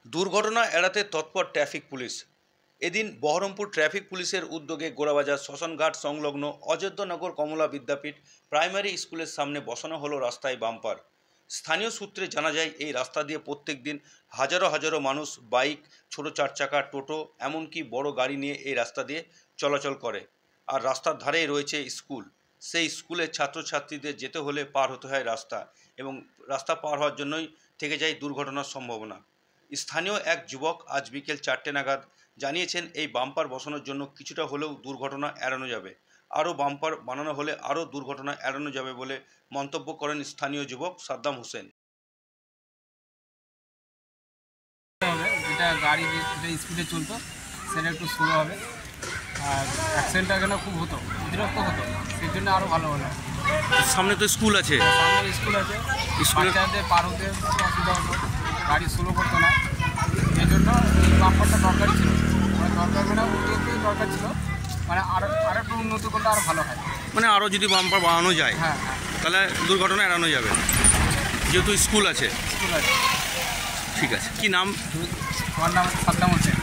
দুর্ঘটনা এড়াতে তৎপর ট্রাফিক পুলিশ। এদিন বহরমপুর ট্রাফিক পুলিশের উদ্যোগে গোড়াবাজার শ্মশানঘাট সংলগ্ন অযোধ্যানগর কমলা বিদ্যাপীঠ প্রাইমারি স্কুলের সামনে বসানো হলো রাস্তায় বাম্পার। স্থানীয় সূত্রে জানা যায়, এই রাস্তা দিয়ে প্রত্যেক দিন হাজারো হাজারো মানুষ বাইক, ছোট চার চাকা, টোটো, এমনকি বড় গাড়ি নিয়ে এই রাস্তা দিয়ে চলাচল করে। আর রাস্তার ধারেই রয়েছে স্কুল। সেই স্কুলের ছাত্রছাত্রীদের যেতে হলে পার হতে হয় রাস্তা, এবং রাস্তা পার হওয়ার জন্যই থেকে যায় দুর্ঘটনার সম্ভাবনা। স্থানীয় এক যুবক আজ বিকেল 4টে নাগাদ জানিয়েছেন, এই বাম্পার বসানোর জন্য কিছুটা হলেও দুর্ঘটনা এড়ানো যাবে। আরও বাম্পার বানানো হলে আরও দুর্ঘটনা এড়ানো যাবে বলে মন্তব্য করেন স্থানীয় যুবক সাদ্দাম হোসেন। যেটা গাড়ি যেটা স্পিডে চলতো সেটা একটু স্লো হবে, আর অ্যাক্সিডেন্টটা কেন খুব হতো, অতিরিক্ত হতো, সেই জন্য আরও ভালো হলো। সামনে তো স্কুল আছে, সামনে স্কুল আছে, বাচ্চাদের পার হতে অসুবিধা হতো, গাড়ি স্লো করতো না, এই জন্য এই বাম্পারটা দরকারই ছিল। দরকার মানে অতিরিক্তই দরকার ছিল, মানে আরেকটু উন্নত করলে আরও ভালো হয়। মানে আরও যদি বাম্পার বানানো যায়, হ্যাঁ, তাহলে দুর্ঘটনা এড়ানো যাবে, যেহেতু স্কুল আছে। স্কুল আছে। ঠিক আছে, কি নাম? আমার নাম সাদ্দাম হোসেন।